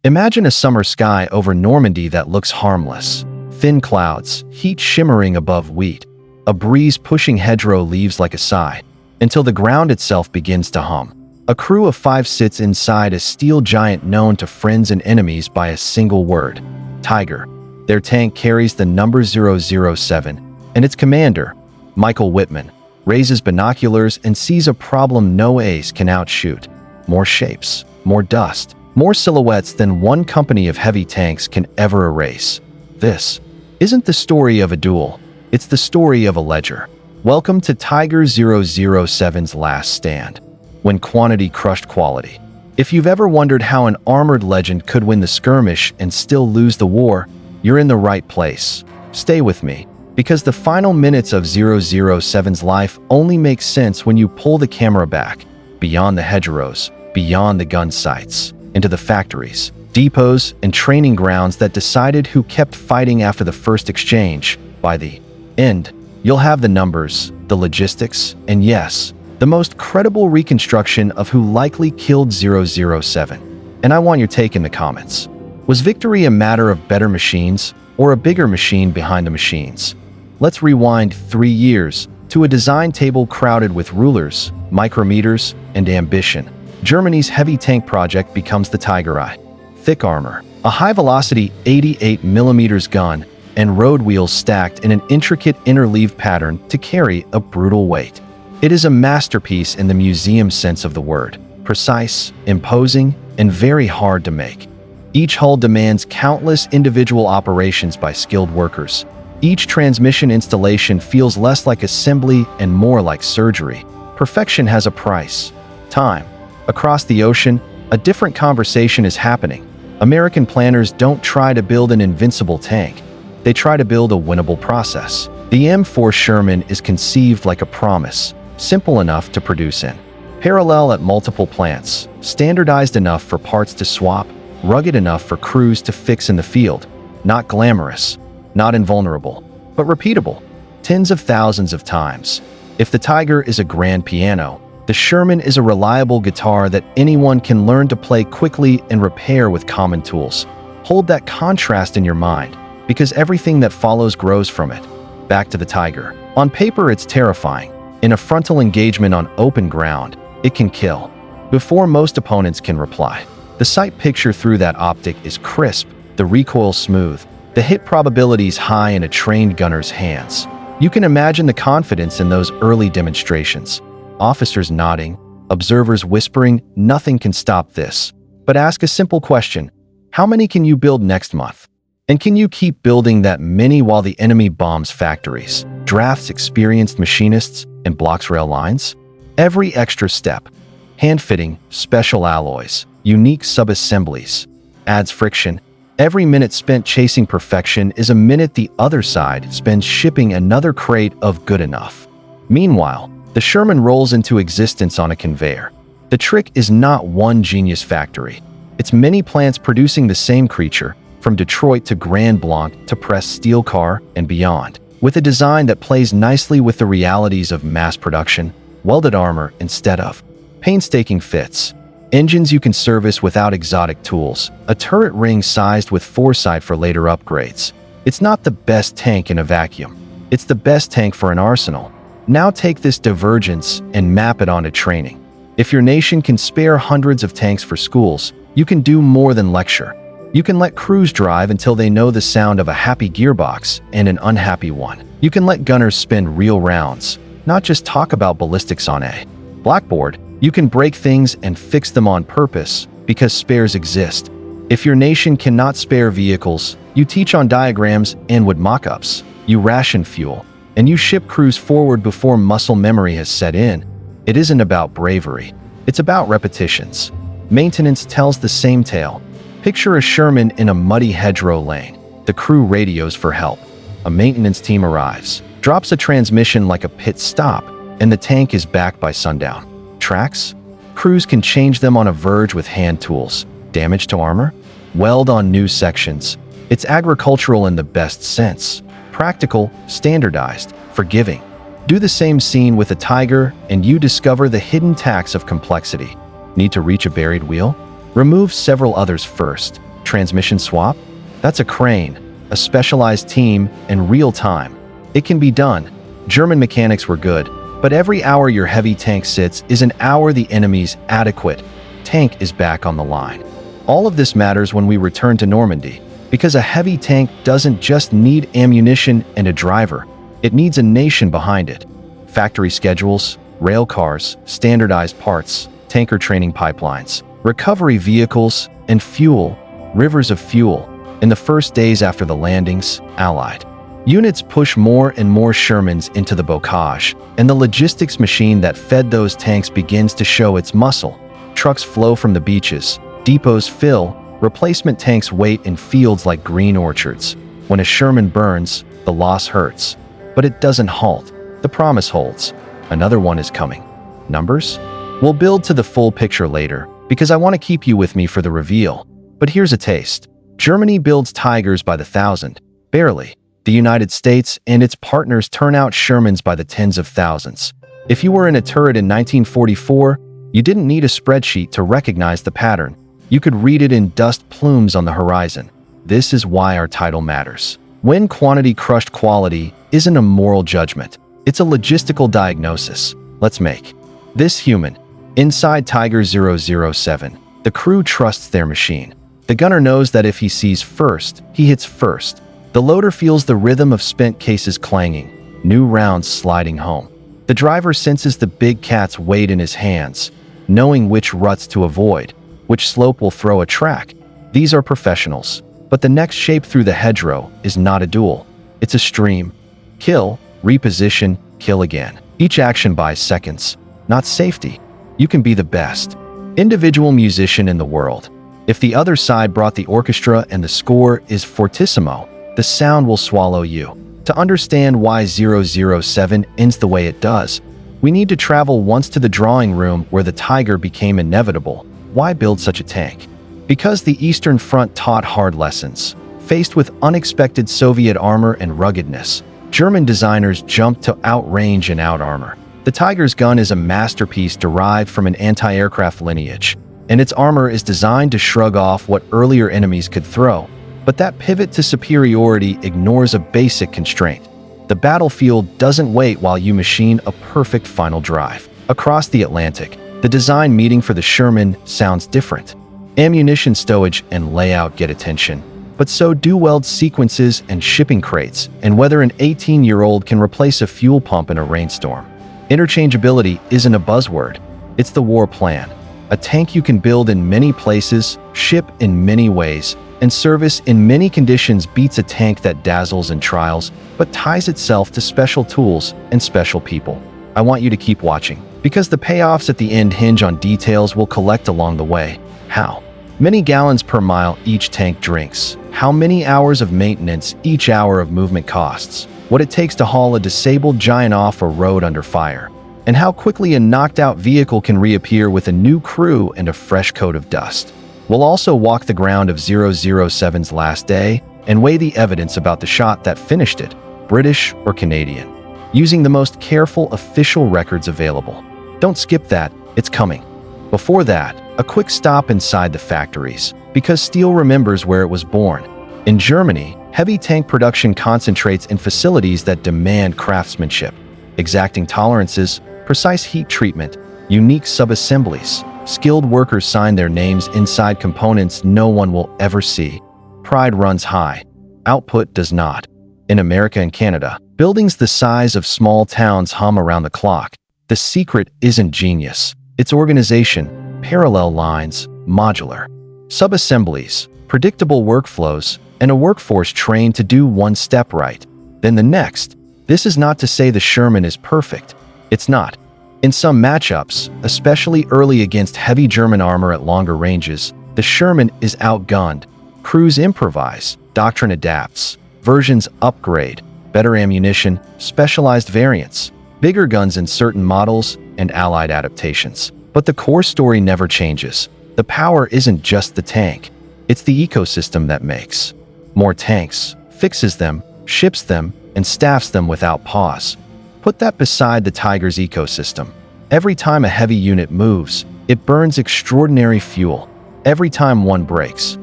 Imagine a summer sky over Normandy that looks harmless. Thin clouds, heat shimmering above wheat, a breeze pushing hedgerow leaves like a sigh, until the ground itself begins to hum. A crew of 5 sits inside a steel giant known to friends and enemies by a single word: Tiger. Their tank carries the number 007, and its commander, Michael Wittmann, raises binoculars and sees a problem no ace can outshoot. More shapes, more dust, more silhouettes than one company of heavy tanks can ever erase. This isn't the story of a duel, it's the story of a ledger. Welcome to Tiger 007's last stand, when quantity crushed quality. If you've ever wondered how an armored legend could win the skirmish and still lose the war, you're in the right place. Stay with me, because the final minutes of 007's life only make sense when you pull the camera back, beyond the hedgerows, beyond the gun sights, into the factories, depots, and training grounds that decided who kept fighting after the first exchange. By the end, you'll have the numbers, the logistics, and yes, the most credible reconstruction of who likely killed 007. And I want your take in the comments. Was victory a matter of better machines, or a bigger machine behind the machines? Let's rewind 3 years to a design table crowded with rulers, micrometers, and ambition. Germany's heavy tank project becomes the Tiger I. Thick armor, a high-velocity 88mm gun, and road wheels stacked in an intricate interleaved pattern to carry a brutal weight. It is a masterpiece in the museum sense of the word, precise, imposing, and very hard to make. Each hull demands countless individual operations by skilled workers. Each transmission installation feels less like assembly and more like surgery. Perfection has a price: time. Across the ocean, a different conversation is happening. American planners don't try to build an invincible tank. They try to build a winnable process. The M4 Sherman is conceived like a promise, simple enough to produce in parallel at multiple plants, standardized enough for parts to swap, rugged enough for crews to fix in the field. Not glamorous, not invulnerable, but repeatable, tens of thousands of times. If the Tiger is a grand piano, the Sherman is a reliable guitar that anyone can learn to play quickly and repair with common tools. Hold that contrast in your mind, because everything that follows grows from it. Back to the Tiger. On paper, it's terrifying. In a frontal engagement on open ground, it can kill before most opponents can reply. The sight picture through that optic is crisp, the recoil smooth, the hit probabilities high in a trained gunner's hands. You can imagine the confidence in those early demonstrations. Officers nodding, observers whispering, "Nothing can stop this." But ask a simple question: how many can you build next month? And can you keep building that many while the enemy bombs factories, drafts experienced machinists, and blocks rail lines? Every extra step, hand-fitting, special alloys, unique sub-assemblies, adds friction. Every minute spent chasing perfection is a minute the other side spends shipping another crate of good enough. Meanwhile, the Sherman rolls into existence on a conveyor. The trick is not one genius factory. It's many plants producing the same creature, from Detroit to Grand Blanc to pressed steel car and beyond, with a design that plays nicely with the realities of mass production, welded armor instead of painstaking fits, engines you can service without exotic tools, a turret ring sized with foresight for later upgrades. It's not the best tank in a vacuum. It's the best tank for an arsenal. Now take this divergence and map it onto training. If your nation can spare hundreds of tanks for schools, you can do more than lecture. You can let crews drive until they know the sound of a happy gearbox and an unhappy one. You can let gunners spin real rounds, not just talk about ballistics on a blackboard. You can break things and fix them on purpose, because spares exist. If your nation cannot spare vehicles, you teach on diagrams and with mock-ups. You ration fuel, and you ship crews forward before muscle memory has set in. It isn't about bravery. It's about repetitions. Maintenance tells the same tale. Picture a Sherman in a muddy hedgerow lane. The crew radios for help. A maintenance team arrives, drops a transmission like a pit stop, and the tank is back by sundown. Tracks? Crews can change them on a verge with hand tools. Damage to armor? Weld on new sections. It's agricultural in the best sense. Practical, standardized, forgiving. Do the same scene with a Tiger, and you discover the hidden tax of complexity. Need to reach a buried wheel? Remove several others first. Transmission swap? That's a crane, a specialized team, and real time. It can be done. German mechanics were good, but every hour your heavy tank sits is an hour the enemy's adequate tank is back on the line. All of this matters when we return to Normandy, because a heavy tank doesn't just need ammunition and a driver, it needs a nation behind it. Factory schedules, rail cars, standardized parts, tanker training pipelines, recovery vehicles, and fuel, rivers of fuel. In the first days after the landings, Allied units push more and more Shermans into the Bocage, and the logistics machine that fed those tanks begins to show its muscle. Trucks flow from the beaches, depots fill, replacement tanks wait in fields like green orchards. When a Sherman burns, the loss hurts. But it doesn't halt. The promise holds. Another one is coming. Numbers? We'll build to the full picture later, because I want to keep you with me for the reveal. But here's a taste. Germany builds Tigers by the thousand. Barely. The United States and its partners turn out Shermans by the tens of thousands. If you were in a turret in 1944, you didn't need a spreadsheet to recognize the pattern. You could read it in dust plumes on the horizon. This is why our title matters. When quantity crushed quality isn't a moral judgment. It's a logistical diagnosis. Let's make this human. Inside Tiger 007, the crew trusts their machine. The gunner knows that if he sees first, he hits first. The loader feels the rhythm of spent cases clanging, new rounds sliding home. The driver senses the big cat's weight in his hands, knowing which ruts to avoid, which slope will throw a track. These are professionals. But the next shape through the hedgerow is not a duel. It's a stream. Kill, reposition, kill again. Each action buys seconds, not safety. You can be the best individual musician in the world. If the other side brought the orchestra and the score is fortissimo, the sound will swallow you. To understand why 007 ends the way it does, we need to travel once to the drawing room where the Tiger became inevitable. Why build such a tank? Because the Eastern Front taught hard lessons. Faced with unexpected Soviet armor and ruggedness, German designers jumped to outrange and out-armor. The Tiger's gun is a masterpiece derived from an anti-aircraft lineage, and its armor is designed to shrug off what earlier enemies could throw. But that pivot to superiority ignores a basic constraint. The battlefield doesn't wait while you machine a perfect final drive. Across the Atlantic, the design meeting for the Sherman sounds different. Ammunition stowage and layout get attention, but so do weld sequences and shipping crates, and whether an 18-year-old can replace a fuel pump in a rainstorm. Interchangeability isn't a buzzword, it's the war plan. A tank you can build in many places, ship in many ways, and service in many conditions beats a tank that dazzles in trials, but ties itself to special tools and special people. I want you to keep watching, because the payoffs at the end hinge on details we'll collect along the way. How many gallons per mile each tank drinks, how many hours of maintenance each hour of movement costs, what it takes to haul a disabled giant off a road under fire, and how quickly a knocked-out vehicle can reappear with a new crew and a fresh coat of dust. We'll also walk the ground of 007's last day and weigh the evidence about the shot that finished it, British or Canadian, using the most careful official records available. Don't skip that, it's coming. Before that, a quick stop inside the factories, because steel remembers where it was born. In Germany, heavy tank production concentrates in facilities that demand craftsmanship, exacting tolerances, precise heat treatment, unique subassemblies. Skilled workers sign their names inside components no one will ever see. Pride runs high. Output does not. In America and Canada, buildings the size of small towns hum around the clock. The secret isn't genius. It's organization, parallel lines, modular subassemblies, predictable workflows, and a workforce trained to do one step right, then the next. This is not to say the Sherman is perfect. It's not. In some matchups, especially early against heavy German armor at longer ranges, the Sherman is outgunned. Crews improvise, doctrine adapts, versions upgrade, better ammunition, specialized variants, bigger guns in certain models, and allied adaptations. But the core story never changes. The power isn't just the tank. It's the ecosystem that makes more tanks, fixes them, ships them, and staffs them without pause. Put that beside the Tiger's ecosystem. Every time a heavy unit moves, it burns extraordinary fuel. Every time one breaks,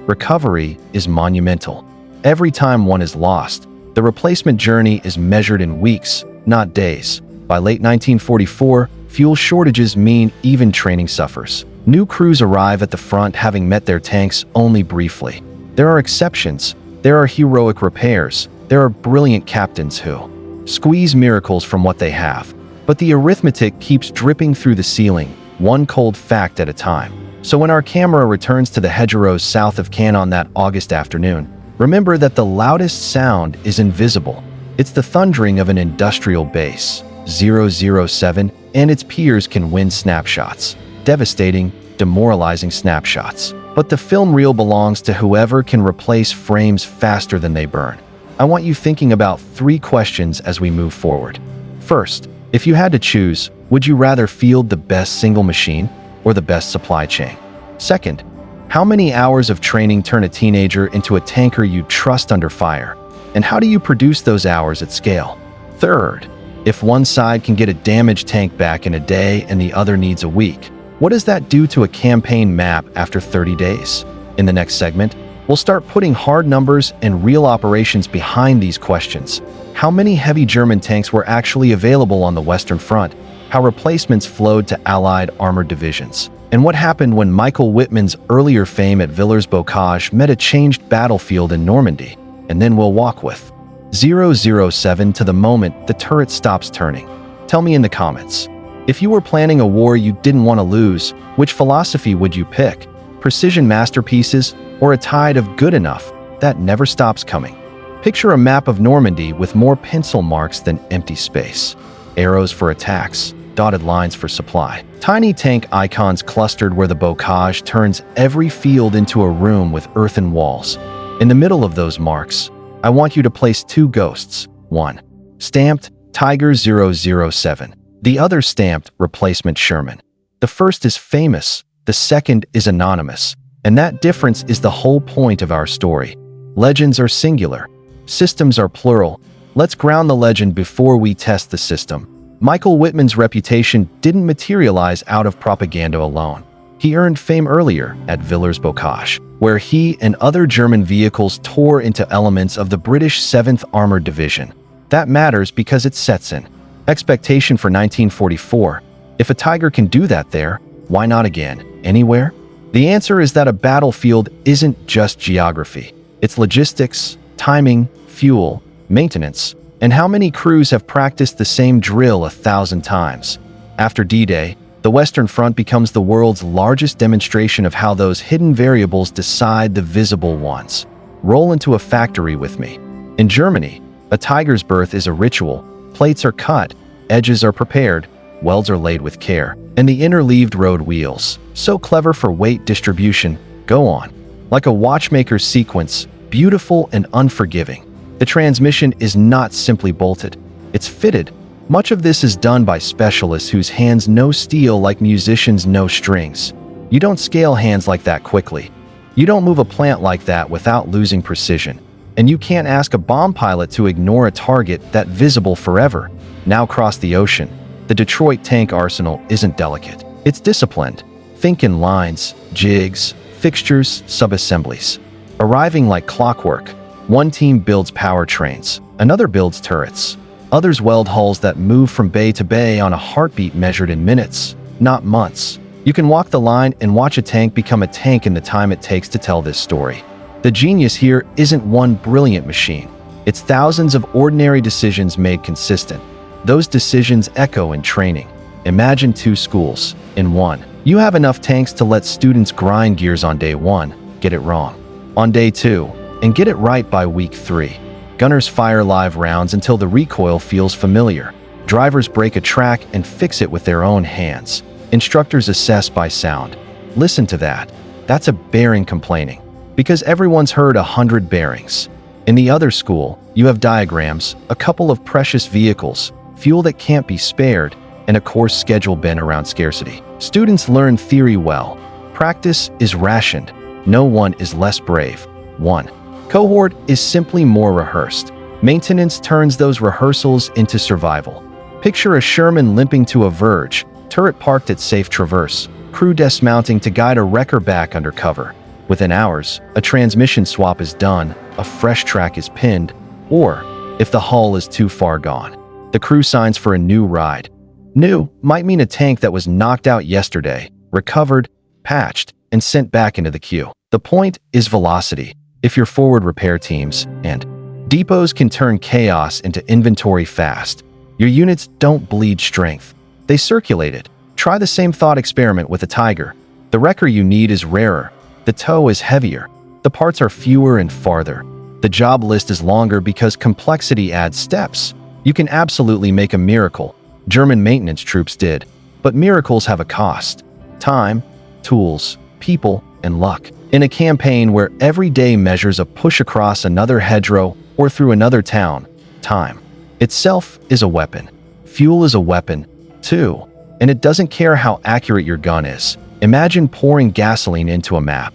recovery is monumental. Every time one is lost, the replacement journey is measured in weeks, not days. By late 1944, fuel shortages mean even training suffers. New crews arrive at the front having met their tanks only briefly. There are exceptions. There are heroic repairs. There are brilliant captains who squeeze miracles from what they have. But the arithmetic keeps dripping through the ceiling, one cold fact at a time. So when our camera returns to the hedgerows south of Caen on that August afternoon, remember that the loudest sound is invisible. It's the thundering of an industrial base. 007 and its peers can win snapshots. Devastating, demoralizing snapshots. But the film reel belongs to whoever can replace frames faster than they burn. I want you thinking about 3 questions as we move forward. First, if you had to choose, would you rather field the best single machine or the best supply chain? Second, how many hours of training turn a teenager into a tanker you trust under fire? And how do you produce those hours at scale? Third, if one side can get a damaged tank back in a day and the other needs a week, what does that do to a campaign map after 30 days? In the next segment, we'll start putting hard numbers and real operations behind these questions. How many heavy German tanks were actually available on the Western Front? How replacements flowed to Allied armored divisions? And what happened when Michael Wittmann's earlier fame at Villers-Bocage met a changed battlefield in Normandy? And then we'll walk with 007 to the moment the turret stops turning. Tell me in the comments. If you were planning a war you didn't want to lose, which philosophy would you pick? Precision masterpieces or a tide of good enough that never stops coming? Picture a map of Normandy with more pencil marks than empty space. Arrows for attacks, dotted lines for supply. Tiny tank icons clustered where the Bocage turns every field into a room with earthen walls. In the middle of those marks, I want you to place 2 ghosts. One, stamped Tiger 007. The other stamped Replacement Sherman. The first is famous, the second is anonymous. And that difference is the whole point of our story. Legends are singular. Systems are plural. Let's ground the legend before we test the system. Michael Wittmann's reputation didn't materialize out of propaganda alone. He earned fame earlier at Villers-Bocage, where he and other German vehicles tore into elements of the British 7th Armored Division. That matters because it sets in expectation for 1944. If a Tiger can do that there, why not again, anywhere? The answer is that a battlefield isn't just geography. It's logistics, timing, fuel, maintenance, and how many crews have practiced the same drill 1,000 times. After D-Day, the Western Front becomes the world's largest demonstration of how those hidden variables decide the visible ones. Roll into a factory with me. In Germany, a Tiger's birth is a ritual. Plates are cut, edges are prepared, welds are laid with care, and the interleaved road wheels, so clever for weight distribution, go on. Like a watchmaker's sequence, beautiful and unforgiving. The transmission is not simply bolted, it's fitted. Much of this is done by specialists whose hands know steel like musicians know strings. You don't scale hands like that quickly. You don't move a plant like that without losing precision. And you can't ask a bomb pilot to ignore a target that's visible forever. Now cross the ocean. The Detroit tank arsenal isn't delicate. It's disciplined. Think in lines, jigs, fixtures, subassemblies. Arriving like clockwork, one team builds powertrains, another builds turrets. Others weld hulls that move from bay to bay on a heartbeat measured in minutes, not months. You can walk the line and watch a tank become a tank in the time it takes to tell this story. The genius here isn't one brilliant machine. It's thousands of ordinary decisions made consistent. Those decisions echo in training. Imagine 2 schools in one. You have enough tanks to let students grind gears on day 1, get it wrong. On day 2, and get it right by week 3. Gunners fire live rounds until the recoil feels familiar. Drivers break a track and fix it with their own hands. Instructors assess by sound. Listen to that. That's a bearing complaining. Because everyone's heard 100 bearings. In the other school, you have diagrams, a couple of precious vehicles, fuel that can't be spared, and a course schedule bent around scarcity. Students learn theory well. Practice is rationed. No one is less brave. 1. Cohort is simply more rehearsed. Maintenance turns those rehearsals into survival. Picture a Sherman limping to a verge, turret parked at safe traverse, crew dismounting to guide a wrecker back under cover. Within hours, a transmission swap is done, a fresh track is pinned, or, if the hull is too far gone, the crew signs for a new ride. New might mean a tank that was knocked out yesterday, recovered, patched, and sent back into the queue. The point is velocity. If your forward repair teams and depots can turn chaos into inventory fast, your units don't bleed strength. They circulate it. Try the same thought experiment with a Tiger. The wrecker you need is rarer. The tow is heavier. The parts are fewer and farther. The job list is longer because complexity adds steps. You can absolutely make a miracle. German maintenance troops did. But miracles have a cost. Time, tools, people, and luck. In a campaign where every day measures a push across another hedgerow or through another town, time itself is a weapon. Fuel is a weapon, too. And it doesn't care how accurate your gun is. Imagine pouring gasoline into a map.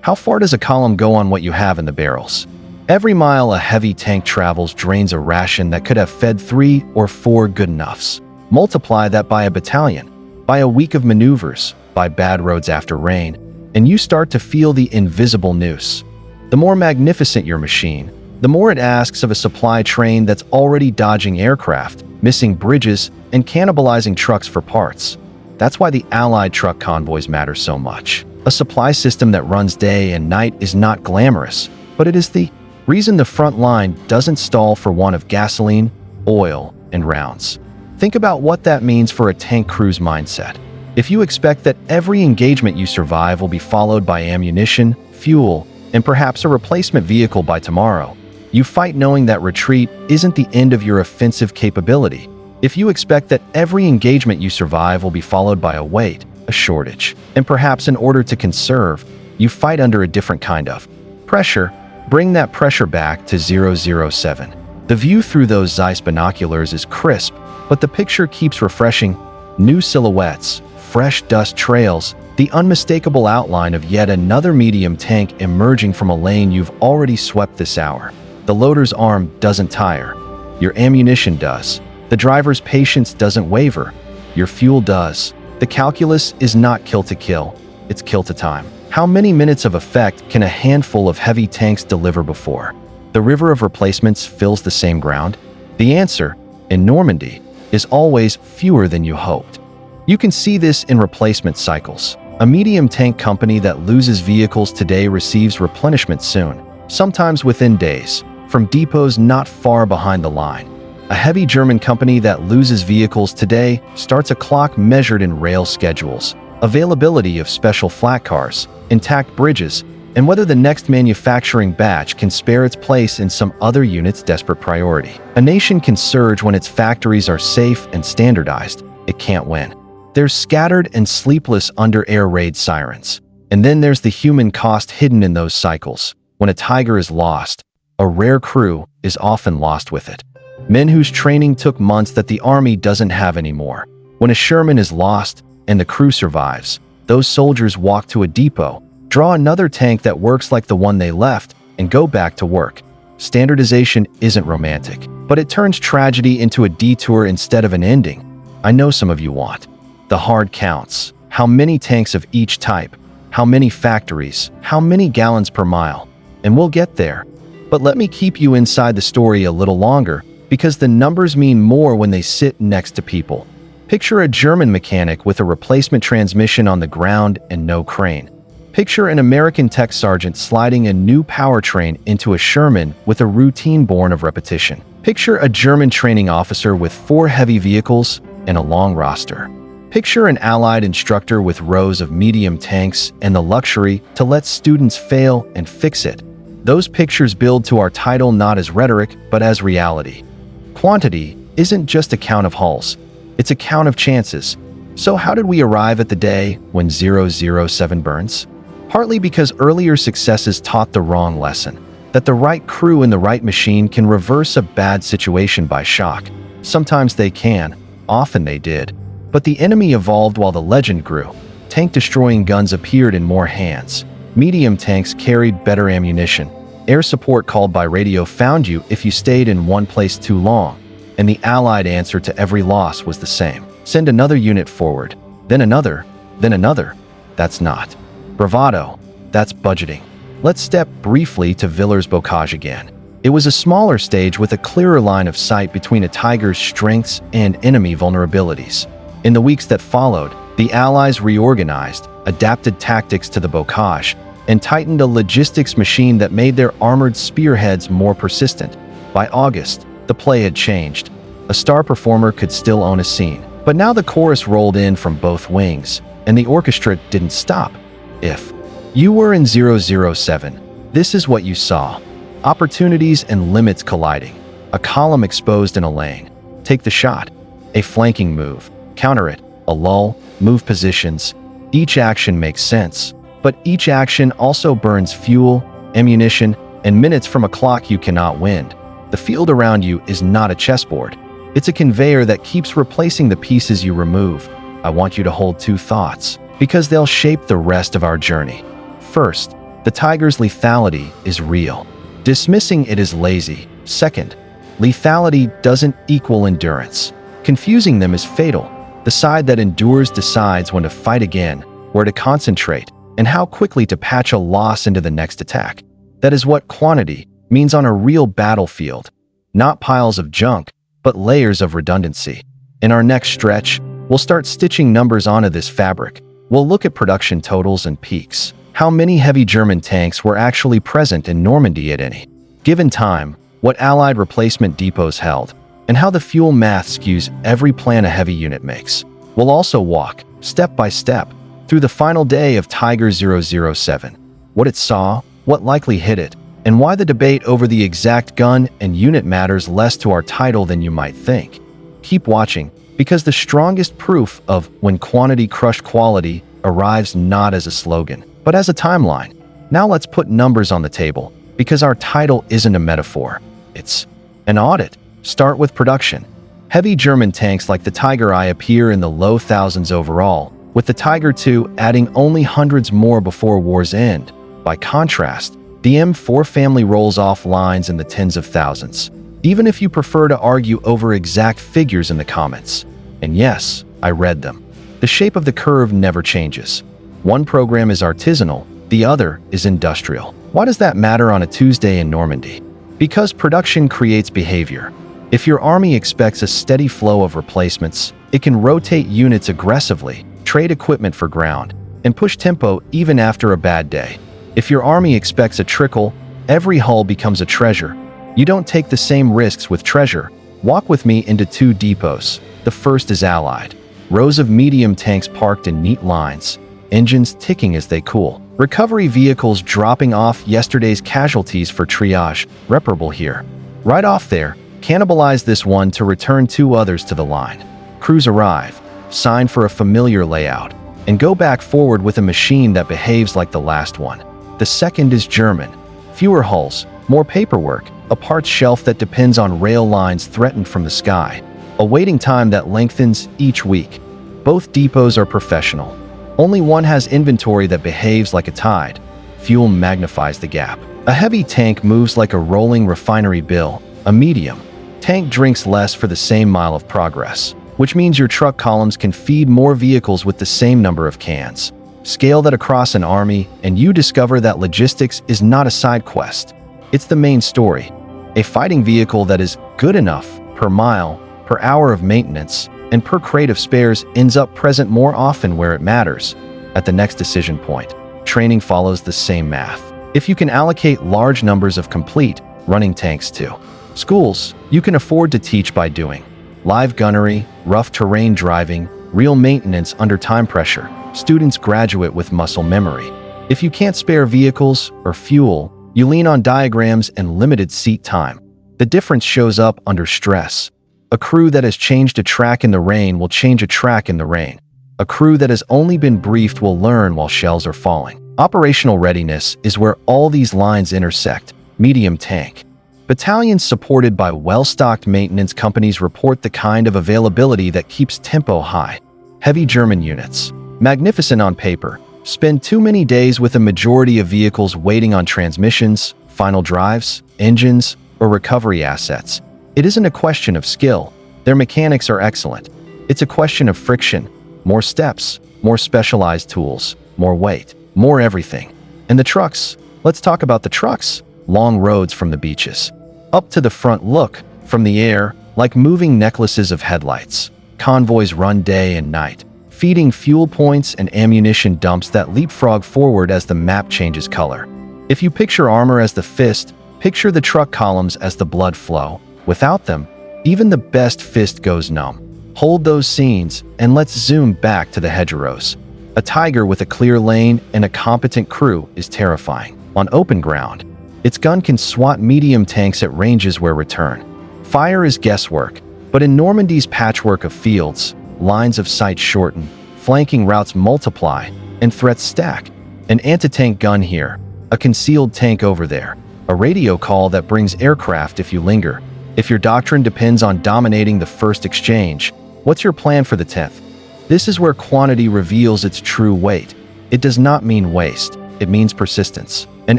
How far does a column go on what you have in the barrels? Every mile a heavy tank travels drains a ration that could have fed 3 or 4 good enoughs. Multiply that by a battalion, by a week of maneuvers, by bad roads after rain, and you start to feel the invisible noose. The more magnificent your machine, the more it asks of a supply train that's already dodging aircraft, missing bridges, and cannibalizing trucks for parts. That's why the Allied truck convoys matter so much. A supply system that runs day and night is not glamorous, but it is the reason the front line doesn't stall for want of gasoline, oil, and rounds. Think about what that means for a tank crew's mindset. If you expect that every engagement you survive will be followed by ammunition, fuel, and perhaps a replacement vehicle by tomorrow, you fight knowing that retreat isn't the end of your offensive capability. If you expect that every engagement you survive will be followed by a wait, a shortage, and perhaps an order to conserve, you fight under a different kind of pressure. Bring that pressure back to 007. The view through those Zeiss binoculars is crisp, but the picture keeps refreshing. New silhouettes, fresh dust trails, the unmistakable outline of yet another medium tank emerging from a lane you've already swept this hour. The loader's arm doesn't tire. Your ammunition does. The driver's patience doesn't waver. Your fuel does. The calculus is not kill to kill, it's kill to time. How many minutes of effect can a handful of heavy tanks deliver before the river of replacements fills the same ground? The answer, in Normandy, is always fewer than you hoped. You can see this in replacement cycles. A medium tank company that loses vehicles today receives replenishment soon, sometimes within days, from depots not far behind the line. A heavy German company that loses vehicles today starts a clock measured in rail schedules, availability of special flat cars, intact bridges, and whether the next manufacturing batch can spare its place in some other unit's desperate priority. A nation can surge when its factories are safe and standardized. It can't win. There's scattered and sleepless under-air raid sirens. And then there's the human cost hidden in those cycles. When a Tiger is lost, a rare crew is often lost with it. Men whose training took months that the army doesn't have anymore. When a Sherman is lost and the crew survives, those soldiers walk to a depot, draw another tank that works like the one they left, and go back to work. Standardization isn't romantic, but it turns tragedy into a detour instead of an ending. I know some of you want the hard counts. How many tanks of each type? How many factories? How many gallons per mile? And we'll get there. But let me keep you inside the story a little longer, because the numbers mean more when they sit next to people. Picture a German mechanic with a replacement transmission on the ground and no crane. Picture an American tech sergeant sliding a new powertrain into a Sherman with a routine born of repetition. Picture a German training officer with 4 heavy vehicles and a long roster. Picture an Allied instructor with rows of medium tanks and the luxury to let students fail and fix it. Those pictures build to our title not as rhetoric, but as reality. Quantity isn't just a count of hulls, it's a count of chances. So how did we arrive at the day when 007 burns? Partly because earlier successes taught the wrong lesson, that the right crew and the right machine can reverse a bad situation by shock. Sometimes they can, often they did. But the enemy evolved while the legend grew. Tank-destroying guns appeared in more hands. Medium tanks carried better ammunition. Air support called by radio found you if you stayed in one place too long. And the Allied answer to every loss was the same. Send another unit forward, then another, then another. That's not bravado. that's budgeting. Let's step briefly to Villers-Bocage again. It was a smaller stage with a clearer line of sight between a tiger's strengths and enemy vulnerabilities. In the weeks that followed, the Allies reorganized, adapted tactics to the Bocage, and tightened a logistics machine that made their armored spearheads more persistent. By August, the play had changed. A star performer could still own a scene, but now the chorus rolled in from both wings, and the orchestra didn't stop. If you were in 007, this is what you saw. Opportunities and limits colliding. A column exposed in a lane. Take the shot. A flanking move. Counter it. A lull. Move positions. Each action makes sense, but each action also burns fuel, ammunition, and minutes from a clock you cannot win. The field around you is not a chessboard. It's a conveyor that keeps replacing the pieces you remove. I want you to hold two thoughts, because they'll shape the rest of our journey. First, the tiger's lethality is real. Dismissing it is lazy. Second, lethality doesn't equal endurance. Confusing them is fatal. The side that endures decides when to fight again, where to concentrate, and how quickly to patch a loss into the next attack. That is what quantity means on a real battlefield. Not piles of junk, but layers of redundancy. In our next stretch, we'll start stitching numbers onto this fabric. We'll look at production totals and peaks. How many heavy German tanks were actually present in Normandy at any given time, what Allied replacement depots held, and how the fuel math skews every plan a heavy unit makes. We'll also walk, step by step, through the final day of Tiger 007, what it saw, what likely hit it, and why the debate over the exact gun and unit matters less to our title than you might think. Keep watching, because the strongest proof of when quantity crushed quality arrives not as a slogan, but as a timeline. Now let's put numbers on the table, because our title isn't a metaphor. It's an audit. Start with production. Heavy German tanks like the Tiger I appear in the low thousands overall, with the Tiger II adding only hundreds more before war's end. By contrast, the M4 family rolls off lines in the tens of thousands, even if you prefer to argue over exact figures in the comments. And yes, I read them. The shape of the curve never changes. One program is artisanal, the other is industrial. Why does that matter on a Tuesday in Normandy? Because production creates behavior. If your army expects a steady flow of replacements, it can rotate units aggressively, trade equipment for ground, and push tempo even after a bad day. If your army expects a trickle, every hull becomes a treasure. You don't take the same risks with treasure. Walk with me into two depots. The first is Allied. Rows of medium tanks parked in neat lines, engines ticking as they cool. Recovery vehicles dropping off yesterday's casualties for triage, reparable here. Right off there, cannibalize this one to return two others to the line. Crews arrive, sign for a familiar layout, and go back forward with a machine that behaves like the last one. The second is German. Fewer hulls, more paperwork, a parts shelf that depends on rail lines threatened from the sky, a waiting time that lengthens each week. Both depots are professional. Only one has inventory that behaves like a tide. Fuel magnifies the gap. A heavy tank moves like a rolling refinery bill. A medium tank drinks less for the same mile of progress, which means your truck columns can feed more vehicles with the same number of cans. Scale that across an army, and you discover that logistics is not a side quest. It's the main story. A fighting vehicle that is good enough per mile, per hour of maintenance, and per crate of spares ends up present more often where it matters, at the next decision point. Training follows the same math. If you can allocate large numbers of complete, running tanks to schools, you can afford to teach by doing. Live gunnery, rough terrain driving, real maintenance under time pressure. Students graduate with muscle memory. If you can't spare vehicles or fuel, you lean on diagrams and limited seat time. The difference shows up under stress. A crew that has changed a track in the rain will change a track in the rain. A crew that has only been briefed will learn while shells are falling. Operational readiness is where all these lines intersect. Medium tank. Battalions supported by well-stocked maintenance companies report the kind of availability that keeps tempo high. Heavy German units. Magnificent on paper. Spend too many days with a majority of vehicles waiting on transmissions, final drives, engines, or recovery assets. It isn't a question of skill. Their mechanics are excellent. It's a question of friction. More steps, more specialized tools, more weight, more everything. And the trucks? Let's talk about the trucks. Long roads from the beaches. Up to the front, look, from the air, like moving necklaces of headlights. Convoys run day and night, feeding fuel points and ammunition dumps that leapfrog forward as the map changes color. If you picture armor as the fist, picture the truck columns as the blood flow. Without them, even the best fist goes numb. Hold those scenes, and let's zoom back to the hedgerows. A tiger with a clear lane and a competent crew is terrifying. On open ground, its gun can swat medium tanks at ranges where return fire is guesswork. But in Normandy's patchwork of fields, lines of sight shorten, flanking routes multiply, and threats stack. An anti-tank gun here, a concealed tank over there, a radio call that brings aircraft if you linger. If your doctrine depends on dominating the first exchange, what's your plan for the 10th? This is where quantity reveals its true weight. It does not mean waste, it means persistence. An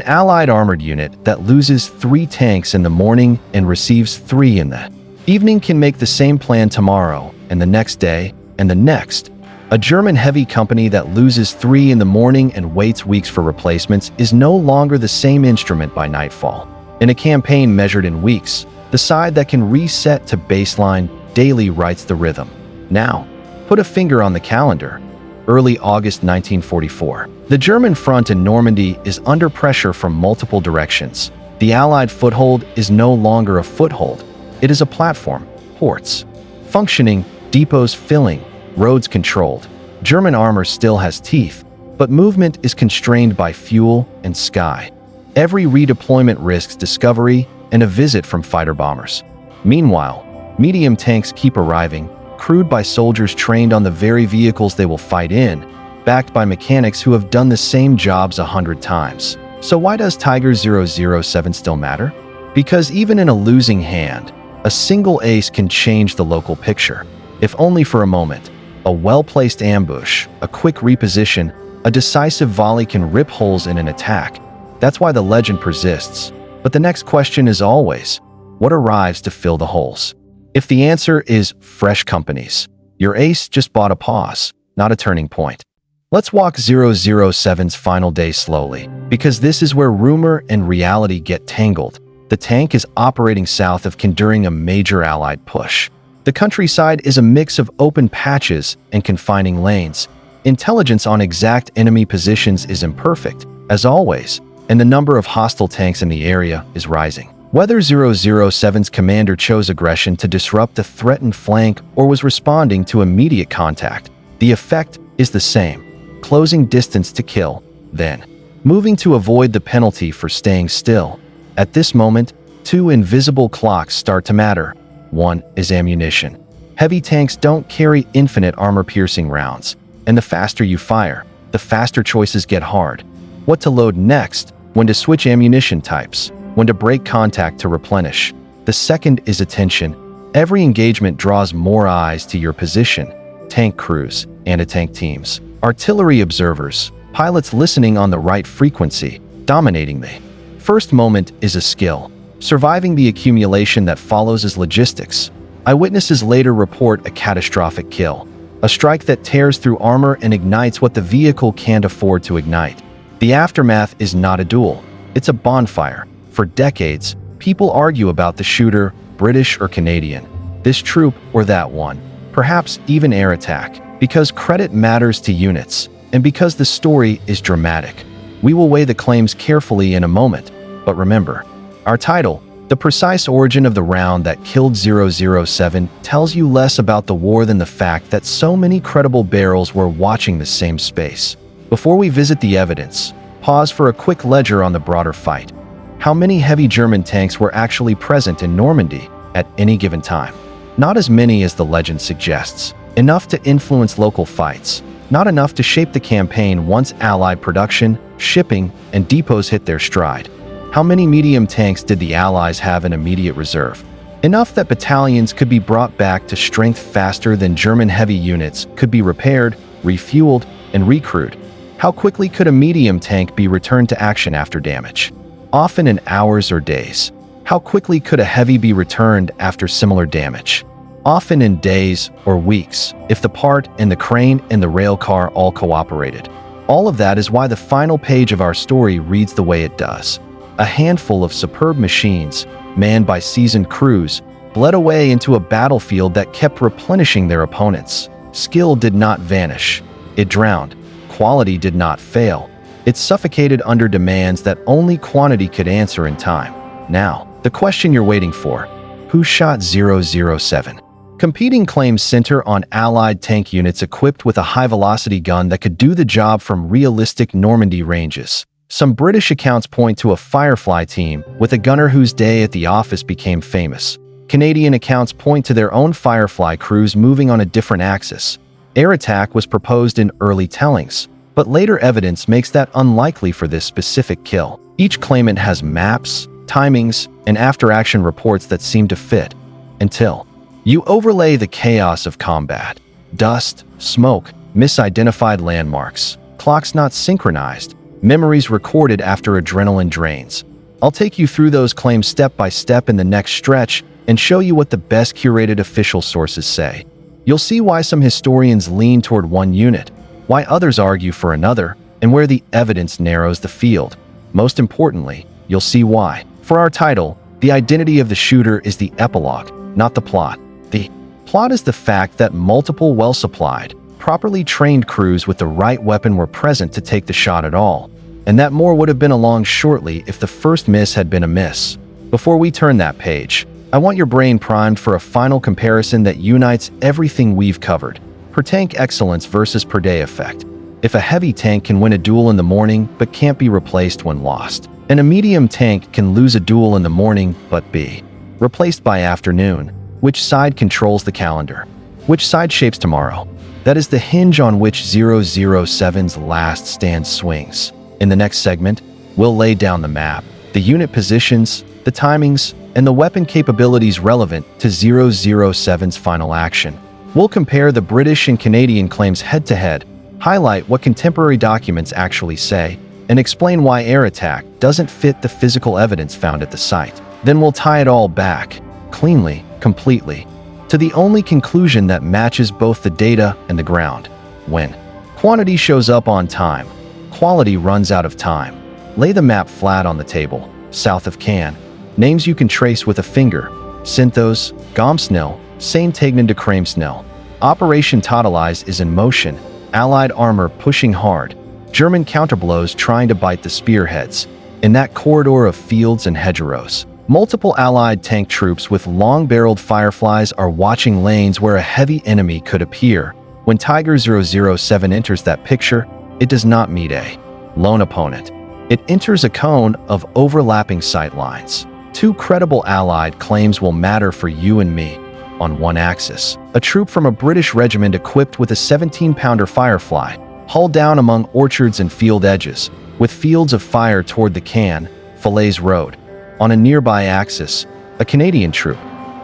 Allied armored unit that loses 3 tanks in the morning and receives 3 in the evening can make the same plan tomorrow, and the next day, and the next. A German heavy company that loses 3 in the morning and waits weeks for replacements is no longer the same instrument by nightfall. In a campaign measured in weeks, the side that can reset to baseline daily writes the rhythm. Now, put a finger on the calendar. Early August 1944. The German front in Normandy is under pressure from multiple directions. The Allied foothold is no longer a foothold. It is a platform, ports functioning, depots filling, roads controlled. German armor still has teeth, but movement is constrained by fuel and sky. Every redeployment risks discovery and a visit from fighter bombers. Meanwhile, medium tanks keep arriving, crewed by soldiers trained on the very vehicles they will fight in, backed by mechanics who have done the same jobs 100 times. So why does Tiger 007 still matter? Because even in a losing hand, a single ace can change the local picture, if only for a moment. A well-placed ambush, a quick reposition, a decisive volley can rip holes in an attack. That's why the legend persists. But the next question is always, what arrives to fill the holes? If the answer is fresh companies, your ace just bought a pause, not a turning point. Let's walk 007's final day slowly, because this is where rumor and reality get tangled. The tank is operating south of Caen during a major Allied push. The countryside is a mix of open patches and confining lanes. Intelligence on exact enemy positions is imperfect, as always, and the number of hostile tanks in the area is rising. Whether 007's commander chose aggression to disrupt a threatened flank or was responding to immediate contact, the effect is the same: closing distance to kill, then moving to avoid the penalty for staying still. At this moment, 2 invisible clocks start to matter. One is ammunition. Heavy tanks don't carry infinite armor-piercing rounds, and the faster you fire, the faster choices get hard. What to load next, when to switch ammunition types, when to break contact to replenish. The second is attention. Every engagement draws more eyes to your position. Tank crews, anti-tank teams, artillery observers, pilots listening on the right frequency, dominating the first moment is a skill. Surviving the accumulation that follows is logistics. Eyewitnesses later report a catastrophic kill, a strike that tears through armor and ignites what the vehicle can't afford to ignite. The aftermath is not a duel, it's a bonfire. For decades, people argue about the shooter, British or Canadian, this troop or that one, perhaps even air attack, because credit matters to units, and because the story is dramatic. We will weigh the claims carefully in a moment, but remember, our title, The Precise Origin of the Round That Killed 007, tells you less about the war than the fact that so many credible barrels were watching the same space. Before we visit the evidence, pause for a quick ledger on the broader fight. How many heavy German tanks were actually present in Normandy at any given time? Not as many as the legend suggests. Enough to influence local fights, not enough to shape the campaign once Allied production, shipping, and depots hit their stride. How many medium tanks did the Allies have in immediate reserve? Enough that battalions could be brought back to strength faster than German heavy units could be repaired, refueled, and recrewed. How quickly could a medium tank be returned to action after damage? Often in hours or days. How quickly could a heavy be returned after similar damage? Often in days or weeks, if the part and the crane and the rail car all cooperated. All of that is why the final page of our story reads the way it does. A handful of superb machines, manned by seasoned crews, bled away into a battlefield that kept replenishing their opponents. Skill did not vanish. It drowned. Quality did not fail. It suffocated under demands that only quantity could answer in time. Now, the question you're waiting for: who shot 007? Competing claims center on Allied tank units equipped with a high-velocity gun that could do the job from realistic Normandy ranges. Some British accounts point to a Firefly team with a gunner whose day at the office became famous. Canadian accounts point to their own Firefly crews moving on a different axis. Air attack was proposed in early tellings, but later evidence makes that unlikely for this specific kill. Each claimant has maps, timings, and after-action reports that seem to fit, until you overlay the chaos of combat. Dust, smoke, misidentified landmarks, clocks not synchronized, memories recorded after adrenaline drains. I'll take you through those claims step by step in the next stretch and show you what the best curated official sources say. You'll see why some historians lean toward one unit, why others argue for another, and where the evidence narrows the field. Most importantly, you'll see why. For our title, the identity of the shooter is the epilogue, not the plot. The plot is the fact that multiple well-supplied, properly trained crews with the right weapon were present to take the shot at all, and that more would have been along shortly if the first miss had been a miss. Before we turn that page, I want your brain primed for a final comparison that unites everything we've covered: per tank excellence versus per day effect. If a heavy tank can win a duel in the morning but can't be replaced when lost, and a medium tank can lose a duel in the morning but be replaced by afternoon, which side controls the calendar? Which side shapes tomorrow? That is the hinge on which 007's last stand swings. In the next segment, we'll lay down the map, the unit positions, the timings, and the weapon capabilities relevant to 007's final action. We'll compare the British and Canadian claims head-to-head, highlight what contemporary documents actually say, and explain why air attack doesn't fit the physical evidence found at the site. Then we'll tie it all back, cleanly, completely, to the only conclusion that matches both the data and the ground. When quantity shows up on time, quality runs out of time. Lay the map flat on the table. South of Caen. Names you can trace with a finger: Cintheaux, Gomsnil, Saint-Aignan de Cramesnil. Operation Totalize is in motion, Allied armor pushing hard, German counterblows trying to bite the spearheads. In that corridor of fields and hedgerows, multiple Allied tank troops with long-barreled Fireflies are watching lanes where a heavy enemy could appear. When Tiger 007 enters that picture, it does not meet a lone opponent. It enters a cone of overlapping sight lines. Two credible Allied claims will matter for you and me. On one axis, a troop from a British regiment equipped with a 17-pounder Firefly, hull down among orchards and field edges, with fields of fire toward the Caen, Falaise Road. On a nearby axis, a Canadian troop,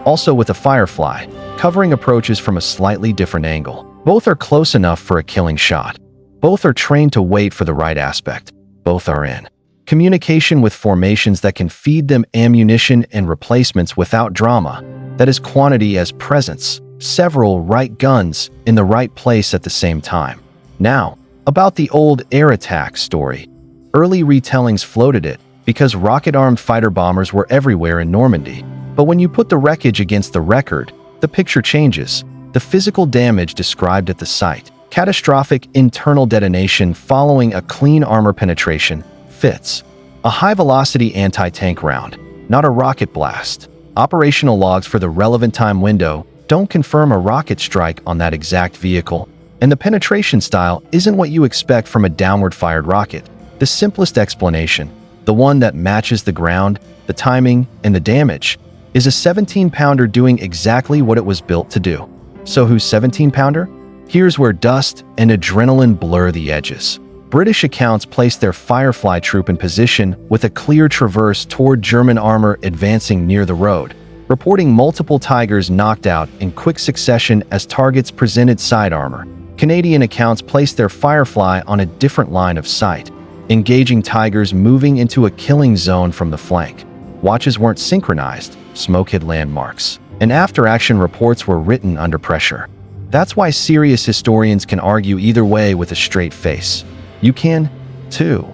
also with a Firefly, covering approaches from a slightly different angle. Both are close enough for a killing shot. Both are trained to wait for the right aspect. Both are in communication with formations that can feed them ammunition and replacements without drama. That is quantity as presence. Several right guns in the right place at the same time. Now, about the old air attack story. Early retellings floated it because rocket-armed fighter bombers were everywhere in Normandy. But when you put the wreckage against the record, the picture changes. The physical damage described at the site, catastrophic internal detonation following a clean armor penetration, fits. A high-velocity anti-tank round, not a rocket blast. Operational logs for the relevant time window don't confirm a rocket strike on that exact vehicle, and the penetration style isn't what you expect from a downward-fired rocket. The simplest explanation, the one that matches the ground, the timing, and the damage, is a 17-pounder doing exactly what it was built to do. So who's 17-pounder? Here's where dust and adrenaline blur the edges. British accounts place their Firefly troop in position with a clear traverse toward German armor advancing near the road, reporting multiple Tigers knocked out in quick succession as targets presented side armor. Canadian accounts place their Firefly on a different line of sight, engaging Tigers moving into a killing zone from the flank. Watches weren't synchronized, smoke hid landmarks, and after-action reports were written under pressure. That's why serious historians can argue either way with a straight face. You can, too.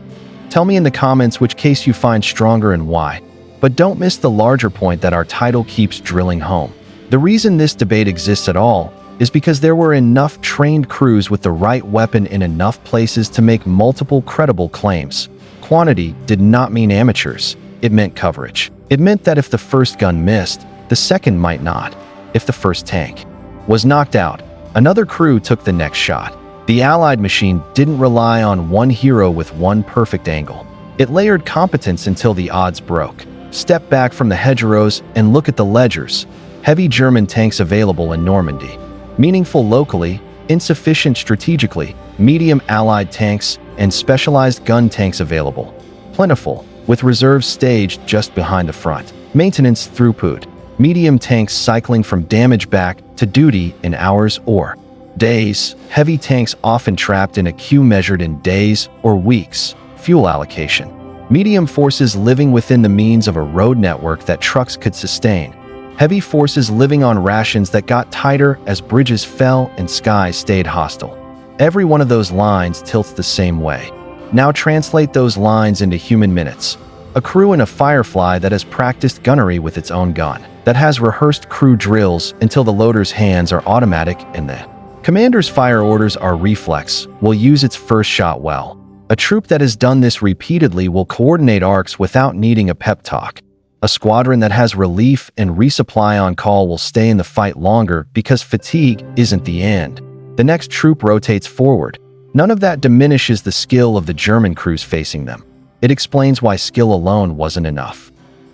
Tell me in the comments which case you find stronger and why. But don't miss the larger point that our title keeps drilling home. The reason this debate exists at all is because there were enough trained crews with the right weapon in enough places to make multiple credible claims. Quantity did not mean amateurs. It meant coverage. It meant that if the first gun missed, the second might not. If the first tank was knocked out, another crew took the next shot. The Allied machine didn't rely on one hero with one perfect angle. It layered competence until the odds broke. Step back from the hedgerows and look at the ledgers. Heavy German tanks available in Normandy. Meaningful locally, insufficient strategically, medium Allied tanks, and specialized gun tanks available. Plentiful, with reserves staged just behind the front. Maintenance throughput. Medium tanks cycling from damage back to duty in hours or days. Heavy tanks often trapped in a queue measured in days or weeks. Fuel allocation. Medium forces living within the means of a road network that trucks could sustain. Heavy forces living on rations that got tighter as bridges fell and skies stayed hostile. Every one of those lines tilts the same way. Now translate those lines into human minutes. A crew in a Firefly that has practiced gunnery with its own gun, that has rehearsed crew drills until the loader's hands are automatic and the commander's fire orders are reflex, will use its first shot well. A troop that has done this repeatedly will coordinate arcs without needing a pep talk. A squadron that has relief and resupply on call will stay in the fight longer because fatigue isn't the end. The next troop rotates forward. None of that diminishes the skill of the German crews facing them. It explains why skill alone wasn't enough.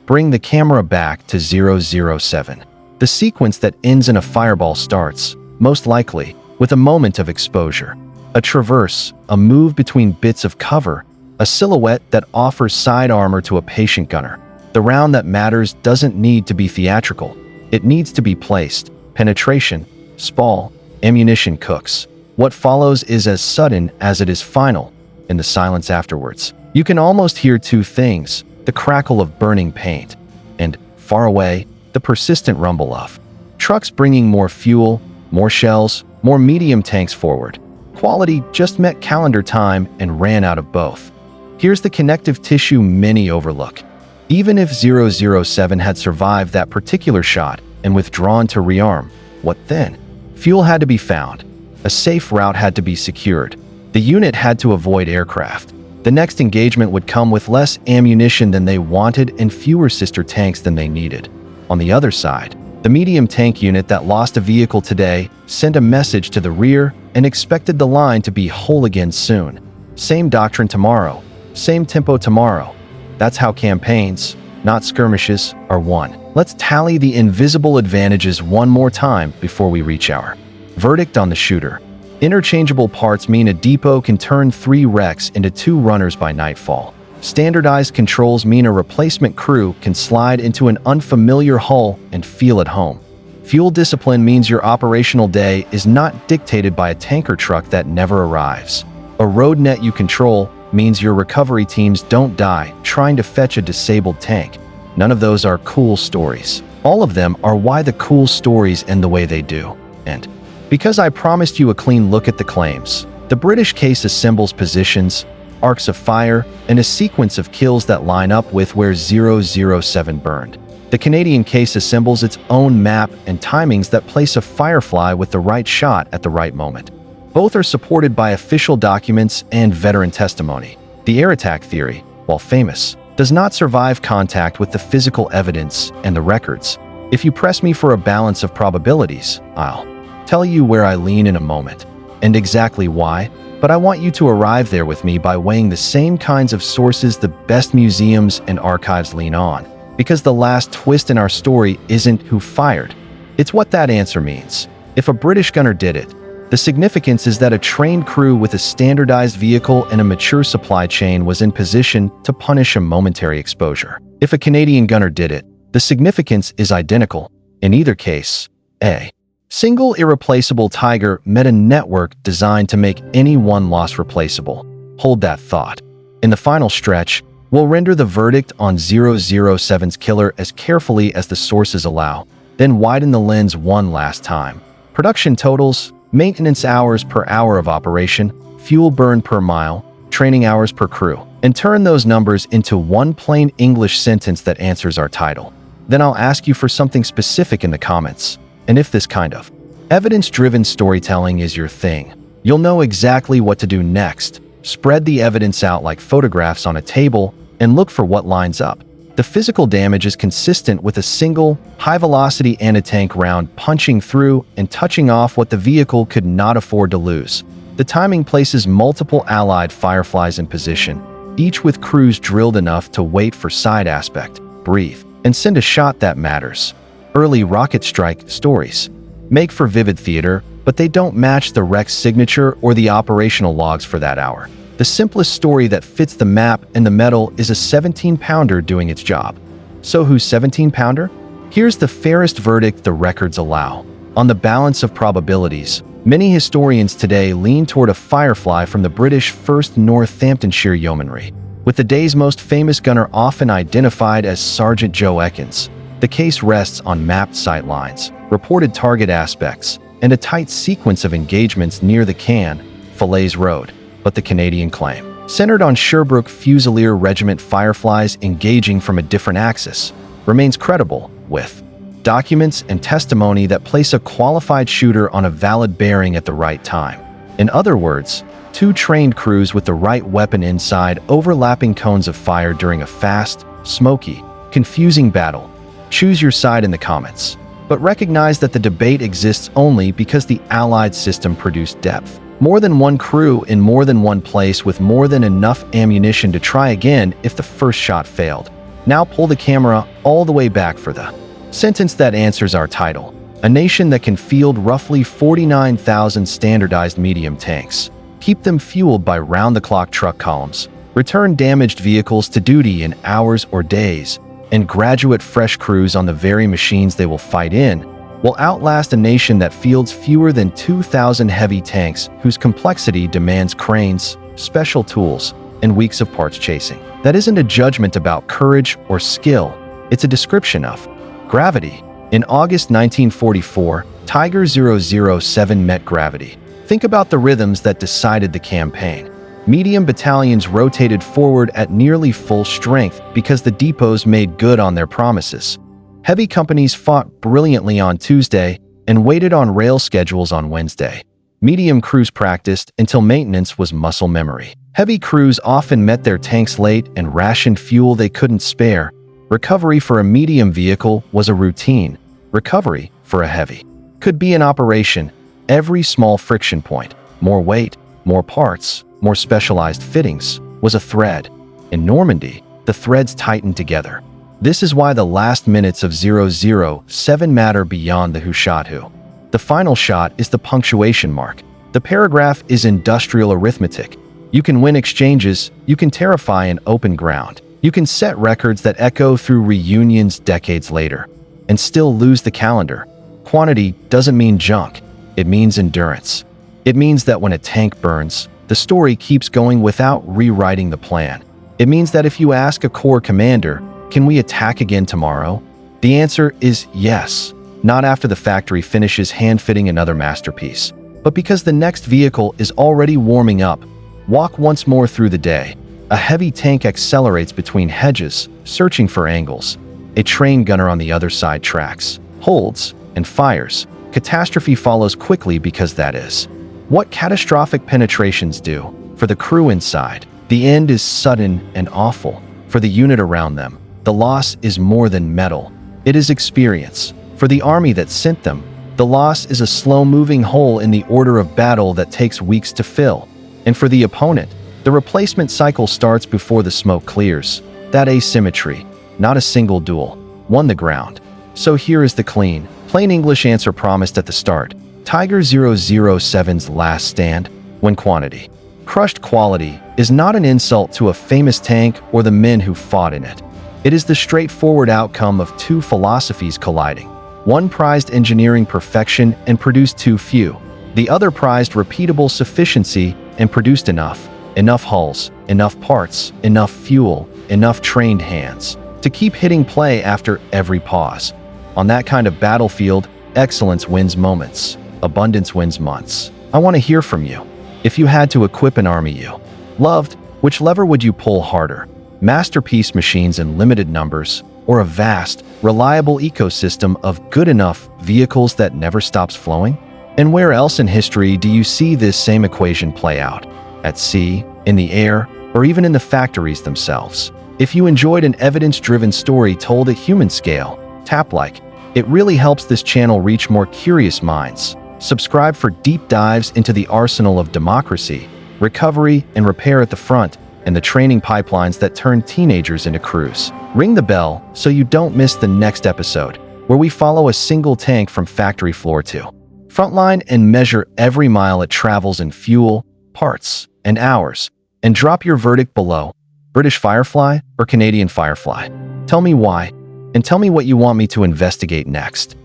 Bring the camera back to 007. The sequence that ends in a fireball starts, most likely, with a moment of exposure. A traverse, a move between bits of cover, a silhouette that offers side armor to a patient gunner. The round that matters doesn't need to be theatrical. It needs to be placed. Penetration, spall, ammunition cooks. What follows is as sudden as it is final. In the silence afterwards, you can almost hear two things: the crackle of burning paint, and, far away, the persistent rumble of trucks bringing more fuel, more shells, more medium tanks forward. Quality just met calendar time and ran out of both. Here's the connective tissue many overlook. Even if 007 had survived that particular shot and withdrawn to rearm, what then? Fuel had to be found. A safe route had to be secured. The unit had to avoid aircraft. The next engagement would come with less ammunition than they wanted and fewer sister tanks than they needed. On the other side, the medium tank unit that lost a vehicle today sent a message to the rear and expected the line to be whole again soon. Same doctrine tomorrow. Same tempo tomorrow. That's how campaigns, not skirmishes, are won. Let's tally the invisible advantages one more time before we reach our verdict on the shooter. Interchangeable parts mean a depot can turn 3 wrecks into 2 runners by nightfall. Standardized controls mean a replacement crew can slide into an unfamiliar hull and feel at home. Fuel discipline means your operational day is not dictated by a tanker truck that never arrives. A road net you control means your recovery teams don't die trying to fetch a disabled tank. None of those are cool stories. All of them are why the cool stories end the way they do. And because I promised you a clean look at the claims, the British case assembles positions, arcs of fire, and a sequence of kills that line up with where 007 burned. The Canadian case assembles its own map and timings that place a Firefly with the right shot at the right moment. Both are supported by official documents and veteran testimony. The air attack theory, while famous, does not survive contact with the physical evidence and the records. If you press me for a balance of probabilities, I'll tell you where I lean in a moment, and exactly why, but I want you to arrive there with me by weighing the same kinds of sources the best museums and archives lean on, because the last twist in our story isn't who fired, it's what that answer means. If a British gunner did it, the significance is that a trained crew with a standardized vehicle and a mature supply chain was in position to punish a momentary exposure. If a Canadian gunner did it, the significance is identical. In either case, a single irreplaceable Tiger met a network designed to make any one loss replaceable. Hold that thought. In the final stretch, we'll render the verdict on 007's killer as carefully as the sources allow, then widen the lens one last time. Production totals, maintenance hours per hour of operation, fuel burn per mile, training hours per crew, and turn those numbers into one plain English sentence that answers our title. Then I'll ask you for something specific in the comments. And if this kind of evidence-driven storytelling is your thing, you'll know exactly what to do next. Spread the evidence out like photographs on a table and look for what lines up. The physical damage is consistent with a single, high-velocity anti-tank round punching through and touching off what the vehicle could not afford to lose. The timing places multiple Allied Fireflies in position, each with crews drilled enough to wait for side aspect, breathe, and send a shot that matters. Early rocket strike stories make for vivid theater, but they don't match the wreck's signature or the operational logs for that hour. The simplest story that fits the map and the metal is a 17-pounder doing its job. So who's 17-pounder? Here's the fairest verdict the records allow. On the balance of probabilities, many historians today lean toward a Firefly from the British 1st Northamptonshire Yeomanry, with the day's most famous gunner often identified as Sergeant Joe Ekins. The case rests on mapped sight lines, reported target aspects, and a tight sequence of engagements near the Caen, Falaise Road. But the Canadian claim, centered on Sherbrooke Fusilier Regiment Fireflies engaging from a different axis, remains credible, with documents and testimony that place a qualified shooter on a valid bearing at the right time. In other words, two trained crews with the right weapon inside overlapping cones of fire during a fast, smoky, confusing battle. Choose your side in the comments, but recognize that the debate exists only because the Allied system produced depth. More than one crew in more than one place with more than enough ammunition to try again if the first shot failed. Now pull the camera all the way back for the sentence that answers our title. A nation that can field roughly 49,000 standardized medium tanks, keep them fueled by round-the-clock truck columns, return damaged vehicles to duty in hours or days, and graduate fresh crews on the very machines they will fight in, will outlast a nation that fields fewer than 2,000 heavy tanks whose complexity demands cranes, special tools, and weeks of parts chasing. That isn't a judgment about courage or skill, it's a description of gravity. In August 1944, Tiger 007 met gravity. Think about the rhythms that decided the campaign. Medium battalions rotated forward at nearly full strength because the depots made good on their promises. Heavy companies fought brilliantly on Tuesday and waited on rail schedules on Wednesday. Medium crews practiced until maintenance was muscle memory. Heavy crews often met their tanks late and rationed fuel they couldn't spare. Recovery for a medium vehicle was a routine. Recovery for a heavy could be an operation. Every small friction point, more weight, more parts, more specialized fittings, was a thread. In Normandy, the threads tightened together. This is why the last minutes of 007 matter beyond the who shot who. The final shot is the punctuation mark. The paragraph is industrial arithmetic. You can win exchanges, you can terrify an open ground. You can set records that echo through reunions decades later, and still lose the calendar. Quantity doesn't mean junk, it means endurance. It means that when a tank burns, the story keeps going without rewriting the plan. It means that if you ask a corps commander, can we attack again tomorrow? The answer is yes, not after the factory finishes hand-fitting another masterpiece, but because the next vehicle is already warming up. Walk once more through the day. A heavy tank accelerates between hedges, searching for angles. A train gunner on the other side tracks, holds, and fires. Catastrophe follows quickly because that is what catastrophic penetrations do. For the crew inside, the end is sudden and awful. For the unit around them, the loss is more than metal. It is experience. For the army that sent them, the loss is a slow-moving hole in the order of battle that takes weeks to fill. And for the opponent, the replacement cycle starts before the smoke clears. That asymmetry, not a single duel, won the ground. So here is the clean, plain English answer promised at the start. Tiger 007's last stand, when quantity crushed quality, is not an insult to a famous tank or the men who fought in it. It is the straightforward outcome of two philosophies colliding. One prized engineering perfection and produced too few. The other prized repeatable sufficiency and produced enough. Enough hulls, enough parts, enough fuel, enough trained hands to keep hitting play after every pause. On that kind of battlefield, excellence wins moments. Abundance wins months. I want to hear from you. If you had to equip an army you loved, Which lever would you pull harder? Masterpiece machines in limited numbers, or a vast, reliable ecosystem of good enough vehicles that never stops flowing? And where else in history do you see this same equation play out? At sea, in the air, or even in the factories themselves? If you enjoyed an evidence-driven story told at human scale, tap like. It really helps this channel reach more curious minds. Subscribe for deep dives into the arsenal of democracy, recovery and repair at the front, and the training pipelines that turn teenagers into crews. Ring the bell so you don't miss the next episode, where we follow a single tank from factory floor to frontline and measure every mile it travels in fuel, parts, and hours. And drop your verdict below. British Firefly or Canadian Firefly? Tell me why, and tell me what you want me to investigate next.